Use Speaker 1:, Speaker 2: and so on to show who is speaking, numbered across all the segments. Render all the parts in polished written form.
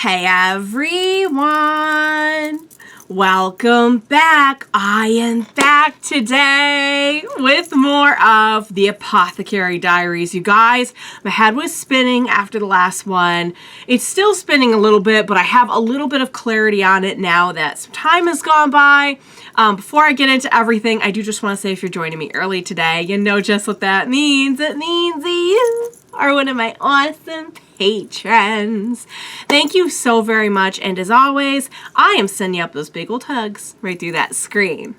Speaker 1: Hey everyone! Welcome back! I am back today with more of the Apothecary Diaries. You guys, my head was spinning after the last one. It's still spinning a little bit, but I have a little bit of clarity on it now that some time has gone by. Before I get into everything, I do just want to say if you're joining me early today, you know just what that means. It means you are one of my awesome patrons. Thank you so very much, and as always, I am sending up those big old hugs right through that screen.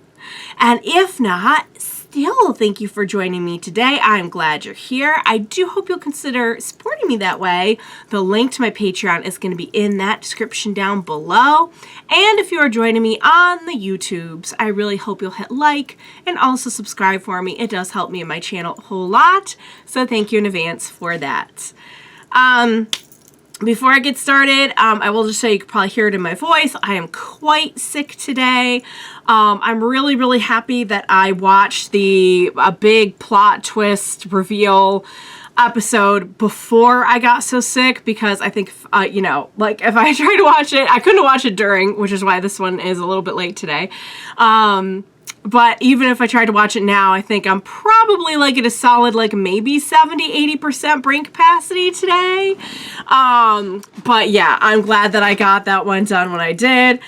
Speaker 1: And if not, still thank you for joining me today. I'm glad you're here. I do hope you'll consider supporting me that way. The link to my Patreon is going to be in that description down below. And if you are joining me on the YouTubes, I really hope you'll hit like and also subscribe for me. It does help me and my channel a whole lot. So thank you in advance for that. Before I get started, I will just say you can probably hear it in my voice. I am quite sick today. I'm really happy that I watched a big plot twist reveal episode before I got so sick, because I think, you know, like if I tried to watch it, I couldn't watch it during, which is why this one is a little bit late today. But even if I tried to watch it now, I think I'm probably like at a solid, like maybe 70-80% brain capacity today. But yeah, I'm glad that I got that one done when I did.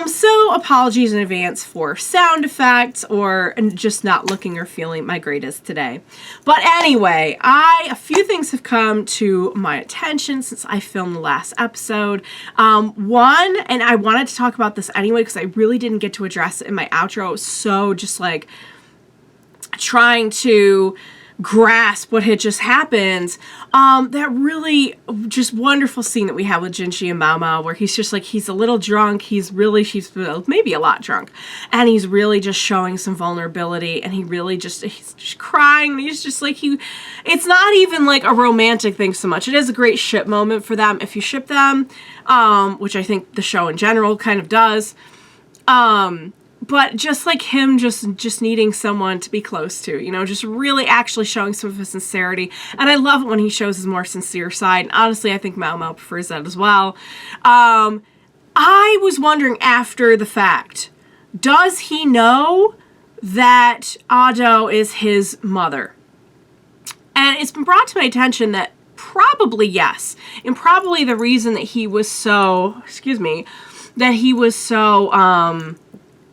Speaker 1: So apologies in advance for sound effects or just not looking or feeling my greatest today. But anyway, a few things have come to my attention since I filmed the last episode. One, and I wanted to talk about this anyway because I really didn't get to address it in my outro. It was so just like trying to grasp what had just happened. That really just wonderful scene that we have with Jinshi and Maomao, where he's just like, he's a little drunk, he's maybe a lot drunk, and he's really just showing some vulnerability, and he's just crying, and he's just like, it's not even like a romantic thing so much. It is a great ship moment for them if you ship them, which I think the show in general kind of does. But just like him just needing someone to be close to, you know, just really actually showing some of his sincerity. And I love it when he shows his more sincere side. And honestly, I think Maomao prefers that as well. I was wondering after the fact, does he know that Ado is his mother? And it's been brought to my attention that probably yes. And probably the reason that he was so,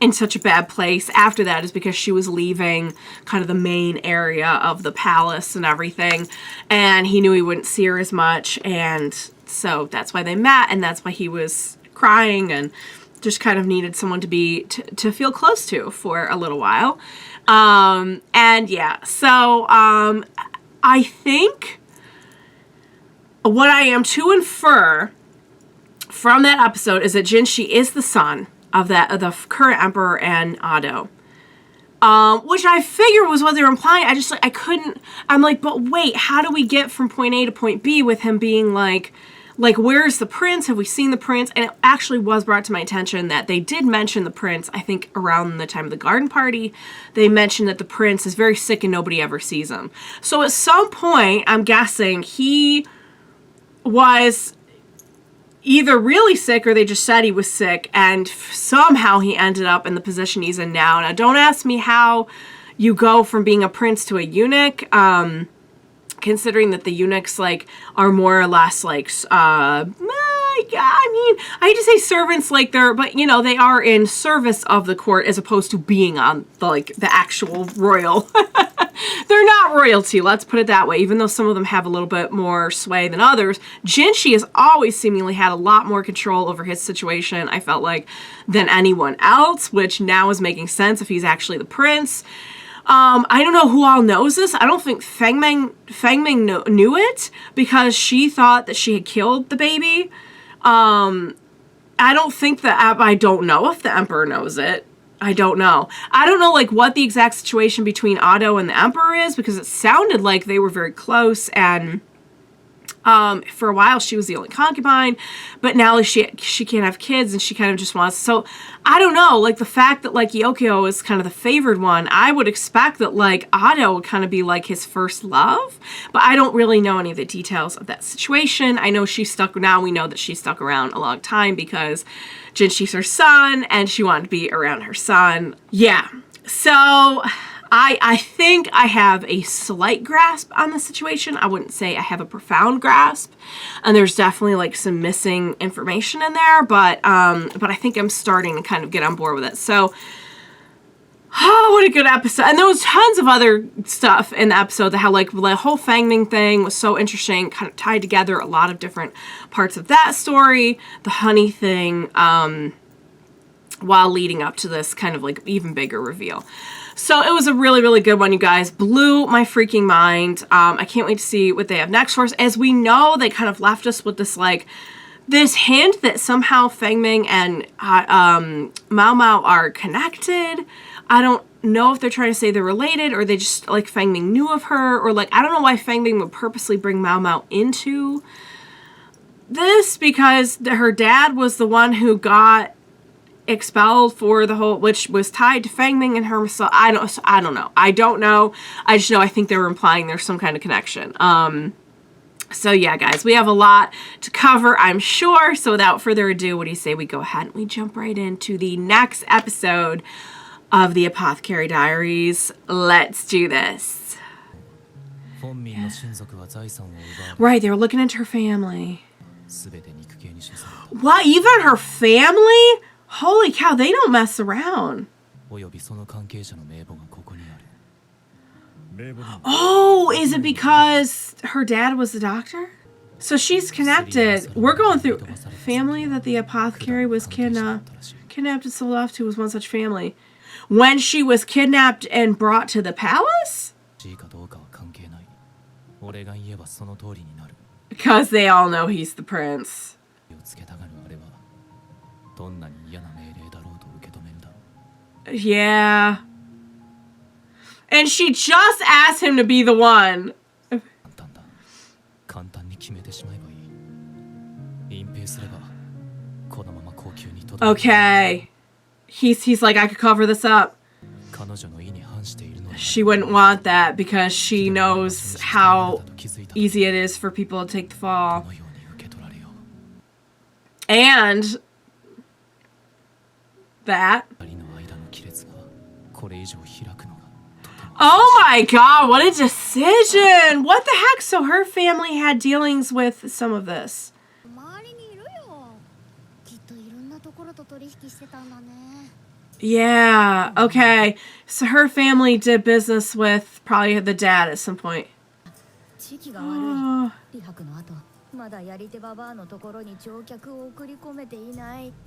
Speaker 1: in such a bad place after that is because she was leaving kind of the main area of the palace and everything, and he knew he wouldn't see her as much, and so that's why they met, and that's why he was crying and just kind of needed someone to feel close to for a little while. And yeah, so I think what I am to infer from that episode is that Jinshi is the son of the current emperor and Ado, which I figured was what they were implying. I'm like, but wait, how do we get from point A to point B with him being like where's the prince? Have we seen the prince? And it actually was brought to my attention that they did mention the prince. I think around the time of the garden party, they mentioned that the prince is very sick and nobody ever sees him. So at some point, I'm guessing he was either really sick or they just said he was sick, and somehow he ended up in the position he's in now. Now, don't ask me how you go from being a prince to a eunuch, considering that the eunuchs, like, are more or less, like, I hate to say servants, like, but, you know, they are in service of the court as opposed to being on, the actual royal. They're not royalty, let's put it that way, even though some of them have a little bit more sway than others. Jinshi has always seemingly had a lot more control over his situation, I felt like, than anyone else, which now is making sense if he's actually the prince. I don't know who all knows this. I don't think Fengming knew it, because she thought that she had killed the baby. I don't know if the emperor knows it. I don't know. I don't know, like, what the exact situation between Ado and the emperor is, because it sounded like they were very close, and For a while, she was the only concubine, but now like, she can't have kids, and she kind of just wants. So I don't know, like the fact that like Yokio is kind of the favored one, I would expect that like Ado would kind of be like his first love, but I don't really know any of the details of that situation. I know she's stuck. Now we know that she's stuck around a long time because Jinshi's her son, and she wanted to be around her son. Yeah, so. I think I have a slight grasp on the situation. I wouldn't say I have a profound grasp, and there's definitely like some missing information in there, but I think I'm starting to kind of get on board with it. So, oh, what a good episode. And there was tons of other stuff in the episode that had like the whole Fangming thing was so interesting, kind of tied together a lot of different parts of that story, the honey thing, while leading up to this kind of like even bigger reveal. So it was a really, really good one, you guys. Blew my freaking mind. I can't wait to see what they have next for us. As we know, they kind of left us with this, like, this hint that somehow Fangming and Maomao are connected. I don't know if they're trying to say they're related, or they just, like, Fangming knew of her, or, like, I don't know why Fangming would purposely bring Maomao into this, because her dad was the one who got expelled for the whole, which was tied to Fangming and her. So I don't know. I don't know. I just know I think they were implying there's some kind of connection. So yeah, guys, we have a lot to cover, I'm sure. So without further ado, what do you say we go ahead and we jump right into the next episode of the Apothecary Diaries? Let's do this. Yeah. Right, they were looking into her family. What? Even her family? Holy cow, they don't mess around. Oh, is it because her dad was the doctor? So she's connected. We're going through family that the apothecary was kidnapped and sold off to was one such family. When she was kidnapped and brought to the palace? Because they all know he's the prince. Yeah. And she just asked him to be the one. Okay. He's like, I could cover this up. She wouldn't want that because she knows how easy it is for people to take the fall. And that. Oh my god, what a decision! What the heck? So her family had dealings with some of this. Yeah, okay. So her family did business with probably the dad at some point.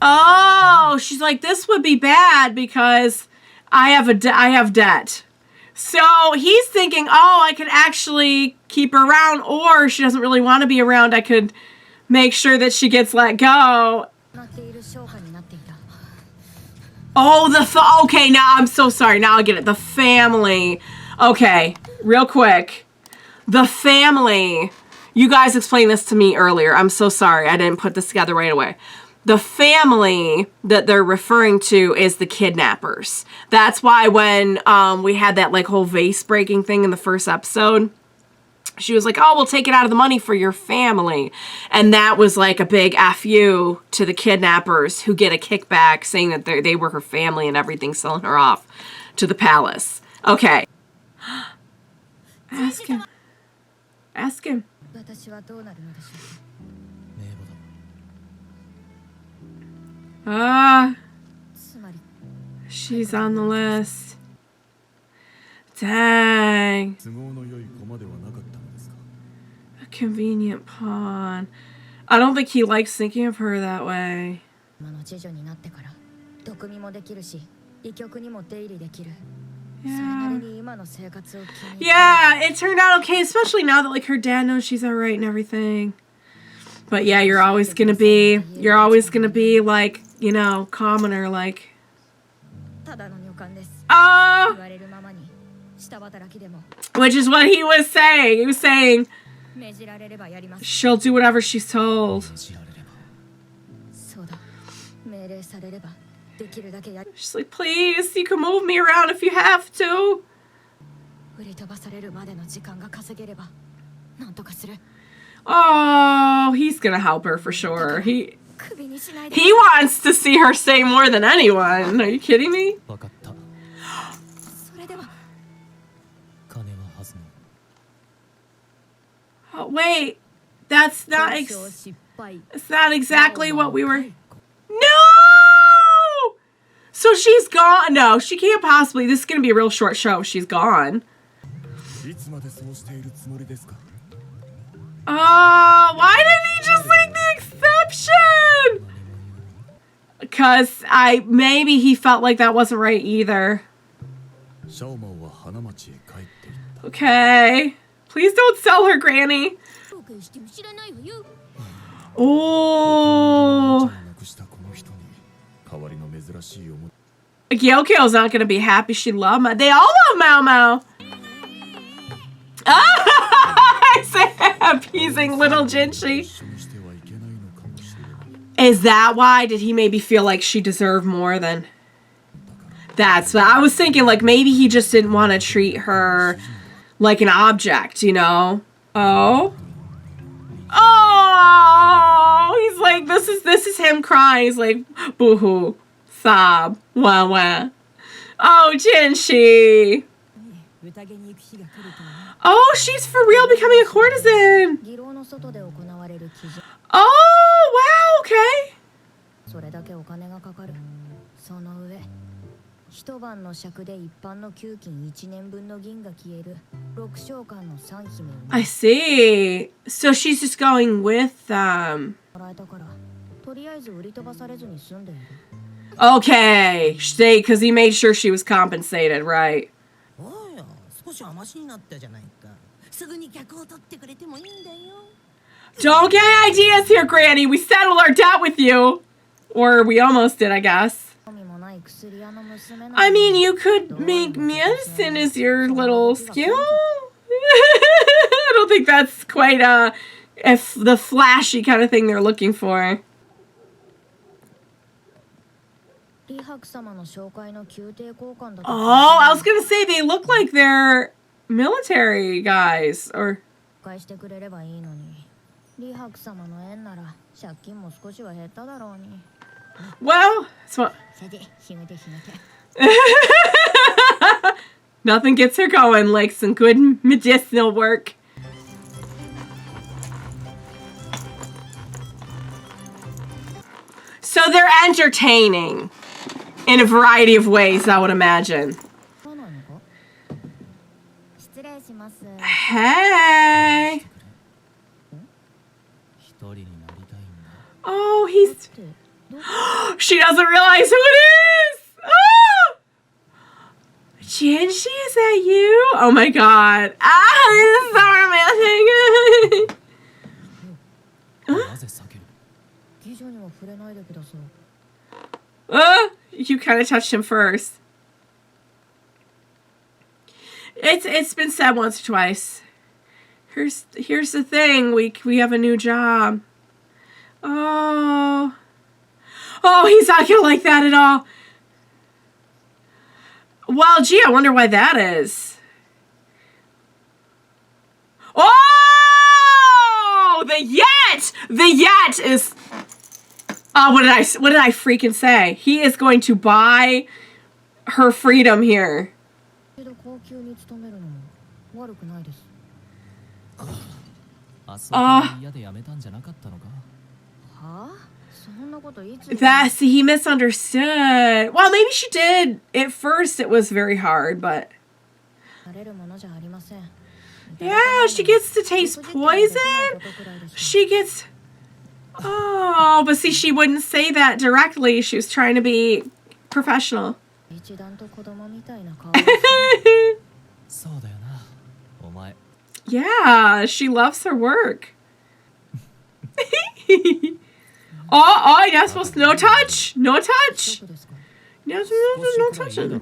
Speaker 1: Oh, she's like, this would be bad because I have debt. So he's thinking, oh, I could actually keep her around, or she doesn't really want to be around. I could make sure that she gets let go. Oh, okay, now I'm so sorry. Now I get it. The family. Okay, real quick. The family. You guys explained this to me earlier. I'm so sorry. I didn't put this together right away. The family that they're referring to is the kidnappers. That's why when we had that like whole vase breaking thing in the first episode, she was like, oh, we'll take it out of the money for your family. And that was like a big FU to the kidnappers who get a kickback saying that they were her family and everything, selling her off to the palace. Okay. Ask him. Ask him. She's on the list. Dang. A convenient pawn. I don't think he likes thinking of her that way. Yeah, it turned out okay, especially now that like her dad knows she's alright and everything. But yeah, you're always gonna be like, you know, commoner, like. Oh! Which is what he was saying. He was saying, She'll do whatever she's told. She's like, please, you can move me around if you have to. Oh, he's gonna help her for sure. He wants to see her say more than anyone. Are you kidding me? Oh, wait. That's not it's not exactly what we were... No! So she's gone. No, she can't possibly. This is going to be a real short show. She's gone. Oh, why didn't he just make the exception? Because maybe he felt like that wasn't right either. Okay. Please don't sell her, Granny. Oh. Gyokyo's not going to be happy. She loved Maomao. They all love Maomao. I say appeasing little Jinshi. Is that why? Did he maybe feel like she deserved more than... That's what I was thinking. Like, maybe he just didn't want to treat her like an object, you know? Oh. Oh! He's like, this is him crying. He's like, boo-hoo. Sob. Wah wah. Oh, Jinshi. Oh, she's for real becoming a courtesan. Oh, wow, okay. I see. So she's just going with Okay, because he made sure she was compensated, right? Don't get ideas here, Granny. We settled our debt with you. Or we almost did, I guess. I mean, you could make medicine as your little skill. I don't think that's quite the flashy kind of thing they're looking for. Oh, I was gonna say they look like they're military guys, or... Well, that's what... Nothing gets her going like some good medicinal work. So they're entertaining in a variety of ways, I would imagine. Hey. Oh, he's... She doesn't realize who it is! Oh! Jinshi, is that you? Oh my god. Ah, this is so romantic. You kind of touched him first. It's been said once or twice. Here's the thing. We have a new job. Oh, he's not gonna like that at all. Well, gee, I wonder why that is. Oh, the yet! The yet is... what did I freaking say? He is going to buy her freedom here. See, he misunderstood. Well, maybe she did. At first, it was very hard, but... Yeah, she gets to taste poison. She gets... Oh, but see, she wouldn't say that directly. She was trying to be professional. Yeah, she loves her work. Oh, you're not supposed to... No touch! No touch! No touching.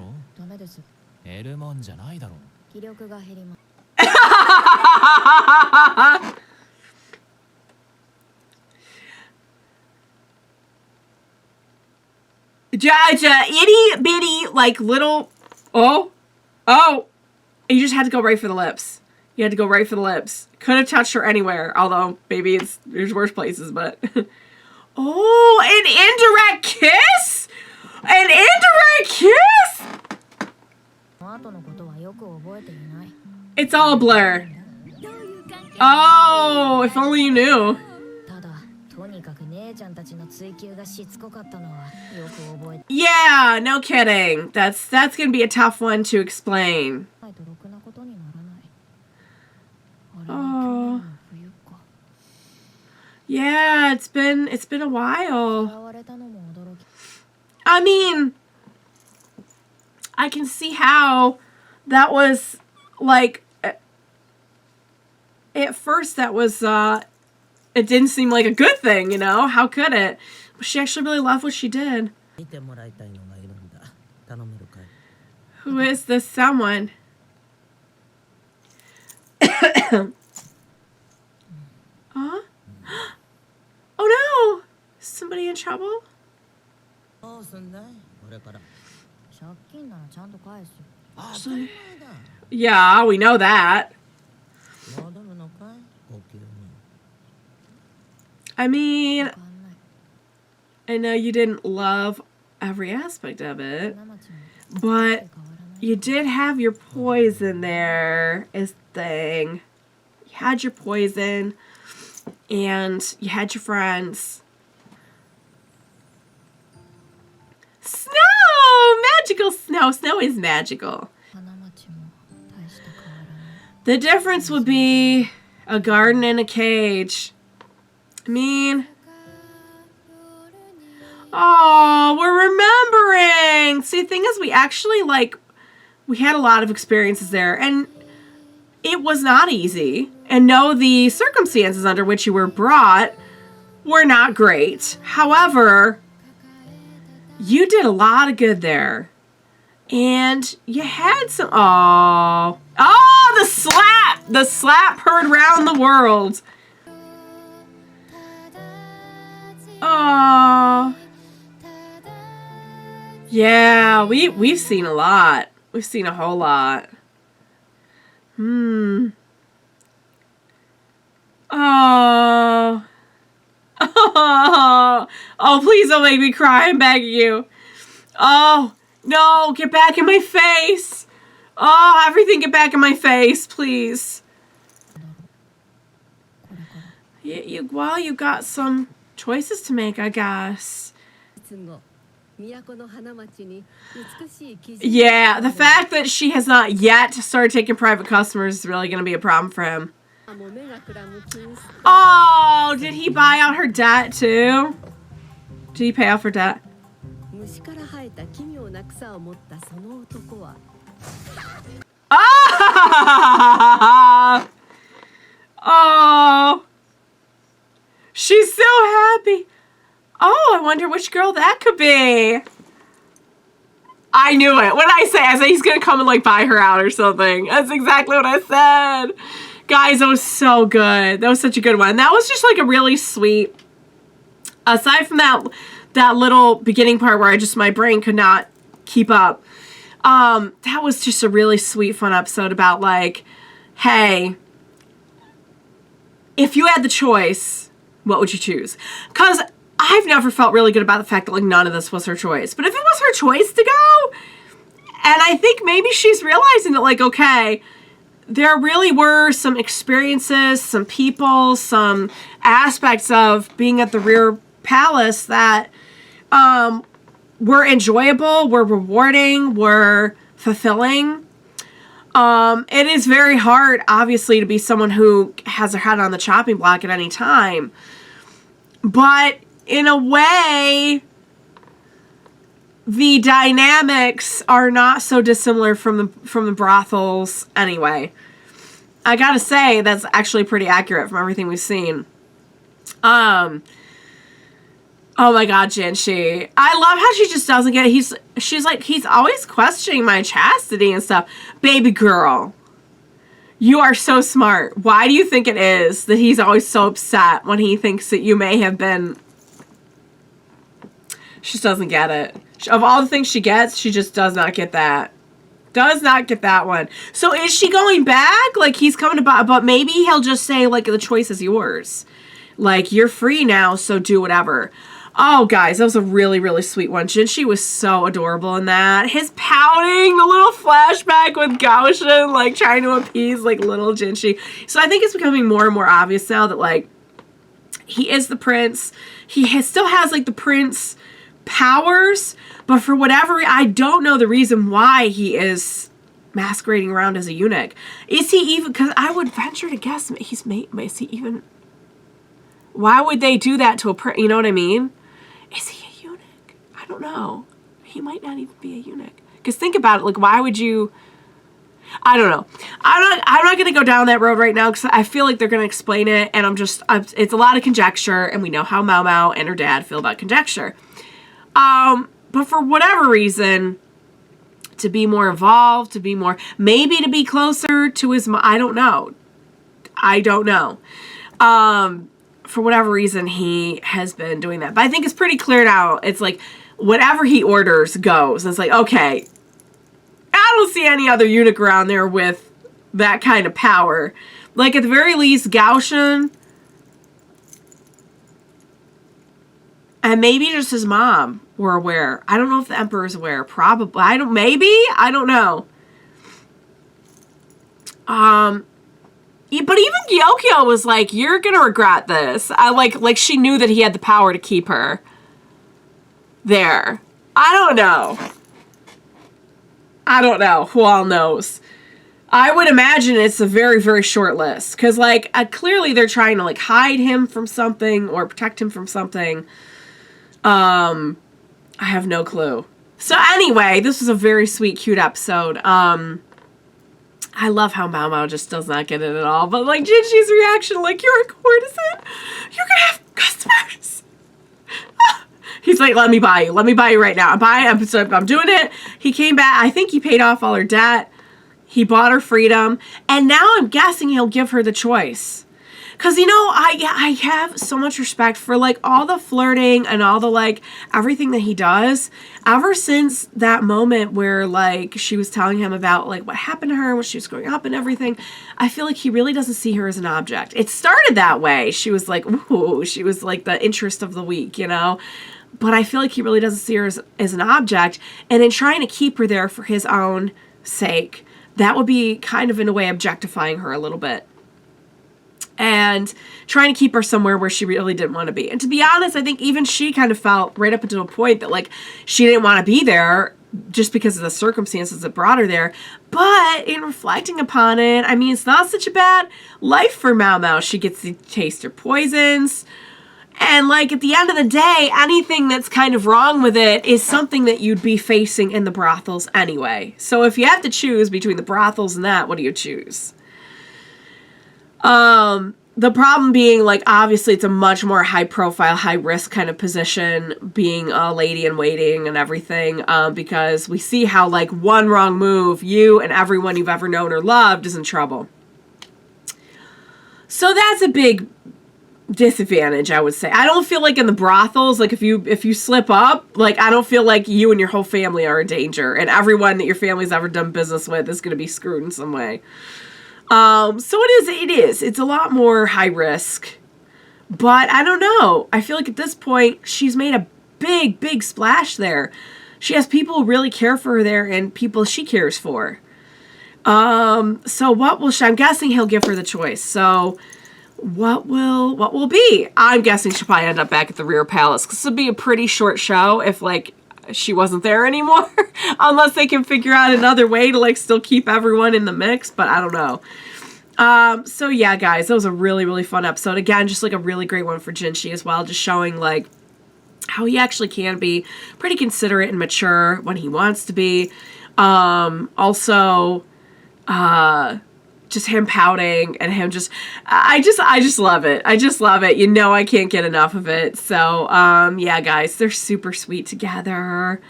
Speaker 1: Judge, itty bitty, like little. Oh. You just had to go right for the lips. You had to go right for the lips. Could have touched her anywhere, although maybe there's worse places, but. Oh, an indirect kiss? An indirect kiss? It's all a blur. Oh, if only you knew. Yeah, no kidding. That's gonna be a tough one to explain. Oh. Yeah, it's been a while. I mean, I can see how that was like at first that was it didn't seem like a good thing, you know? How could it? But she actually really loved what she did. Who is this someone? Huh? Oh no! Somebody in trouble? Yeah, we know that. I mean, I know you didn't love every aspect of it, but you did have your poison there, is the thing. You had your poison, and you had your friends. Snow! Magical snow! Snow is magical. The difference would be a garden in a cage. I mean, oh, we're remembering. See, the thing is, we actually, we had a lot of experiences there, and it was not easy. And no, the circumstances under which you were brought were not great. However, you did a lot of good there. And you had some, oh, the slap! The slap heard round the world. Oh, yeah, we've seen a lot. We've seen a whole lot. Oh. Oh, please don't make me cry. I'm begging you. Oh, no, get back in my face. Oh, everything get back in my face, please. Well, you got some choices to make, I guess. Yeah, the fact that she has not yet started taking private customers is really going to be a problem for him. Oh, did he buy out her debt too? Did he pay off her debt? Ah! Oh! She's so happy. Oh, I wonder which girl that could be. I knew it. What did I say he's going to come and buy her out or something. That's exactly what I said. Guys, that was so good. That was such a good one. That was just a really sweet, aside from that little beginning part where my brain could not keep up. That was just a really sweet, fun episode about hey, if you had the choice, what would you choose? Because I've never felt really good about the fact that none of this was her choice. But if it was her choice to go, and I think maybe she's realizing that okay, there really were some experiences, some people, some aspects of being at the Rear Palace that were enjoyable, were rewarding, were fulfilling. It is very hard, obviously, to be someone who has their head on the chopping block at any time. But in a way, the dynamics are not so dissimilar from the brothels anyway. I gotta say, that's actually pretty accurate from everything we've seen. Oh my god, Jinshi. I love how she just doesn't get it. He's always questioning my chastity and stuff. Baby girl, you are so smart. Why do you think it is that he's always so upset when he thinks that you may have been... She just doesn't get it. Of all the things she gets, she just does not get that. Does not get that one. So is she going back? Like, he's coming to buy, but maybe he'll just say, like, the choice is yours. Like, you're free now, so do whatever. Oh, guys, that was a really, really sweet one. Jinshi was so adorable in that. His pouting, the little flashback with Gaoshin, like, trying to appease, like, little Jinshi. So I think it's becoming more and more obvious now that, like, he is the prince. He still has, like, the prince powers, but for whatever, I don't know the reason why he is masquerading around as a eunuch. Is he even, because I would venture to guess is he even, why would they do that to a prince? You know what I mean? Is he a eunuch? I don't know. He might not even be a eunuch. Because think about it, like, why would you, I don't know. I'm not going to go down that road right now because I feel like they're going to explain it, and it's a lot of conjecture, and we know how Maomao and her dad feel about conjecture. But for whatever reason, to be more involved, maybe to be closer to his mom, I don't know. For whatever reason, he has been doing that. But I think it's pretty clear now. It's like, whatever he orders goes. It's like, okay, I don't see any other eunuch around there with that kind of power. Like, at the very least, Gaoshin, and maybe just his mom were aware. I don't know if the Emperor's aware. Probably. Maybe? I don't know. But even Gyokyo was like, you're gonna regret this. Like she knew that he had the power to keep her there. I don't know. Who all knows? I would imagine it's a very, very short list. Because, like, clearly they're trying to, like, hide him from something or protect him from something. I have no clue. So anyway, this was a very sweet, cute episode. I love how Maomao just does not get it at all. But, like, Jinshi's reaction, like, you're a courtesan? You're gonna have customers? He's like, let me buy you right now. I'm doing it. He came back. I think he paid off all her debt. He bought her freedom. And now I'm guessing he'll give her the choice. Because, you know, I have so much respect for, like, all the flirting and all the, like, everything that he does. Ever since that moment where, like, she was telling him about, like, what happened to her when she was growing up and everything, I feel like he really doesn't see her as an object. It started that way. She was like, ooh, she was, like, the interest of the week, you know? But I feel like he really doesn't see her as an object. And in trying to keep her there for his own sake, that would be kind of, in a way, objectifying her a little bit. And trying to keep her somewhere where she really didn't want to be. And to be honest, I think even she kind of felt right up until a point that, like, she didn't want to be there just because of the circumstances that brought her there. But in reflecting upon it, I mean, it's not such a bad life for Maomao. She gets to taste her poisons. And, like, at the end of the day, anything that's kind of wrong with it is something that you'd be facing in the brothels anyway. So if you have to choose between the brothels and that, what do you choose? The problem being, like, obviously it's a much more high-profile, high-risk kind of position, being a lady in waiting and everything, because we see how, like, one wrong move, you and everyone you've ever known or loved is in trouble. So that's a big disadvantage, I would say. I don't feel like in the brothels, like, if you slip up, like, I don't feel like you and your whole family are in danger, and everyone that your family's ever done business with is going to be screwed in some way. So it's a lot more high risk, but I don't know. I feel like at this point, she's made a big, big splash there. She has people who really care for her there and people she cares for. So I'm guessing he'll give her the choice. So what will be? I'm guessing she'll probably end up back at the rear palace, because this would be a pretty short show if, like, she wasn't there anymore, unless they can figure out another way to, like, still keep everyone in the mix, but I don't know. So yeah, guys, that was a really, really fun episode. Again, just, like, a really great one for Jinshi as well, just showing, like, how he actually can be pretty considerate and mature when he wants to be. Also, just him pouting and him just, I just love it. I just love it. You know, I can't get enough of it. So, yeah, guys, they're super sweet together.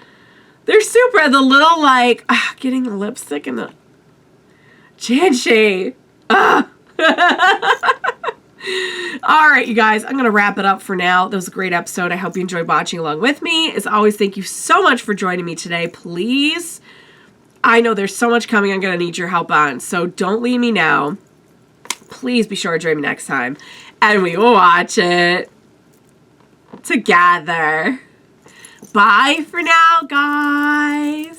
Speaker 1: They're super, the little, like, getting the lipstick and the Jinshi. All right, you guys, I'm going to wrap it up for now. That was a great episode. I hope you enjoyed watching along with me. As always, thank you so much for joining me today. Please, I know there's so much coming I'm going to need your help on, so don't leave me now. Please be sure to join me next time, and we will watch it together. Bye for now, guys.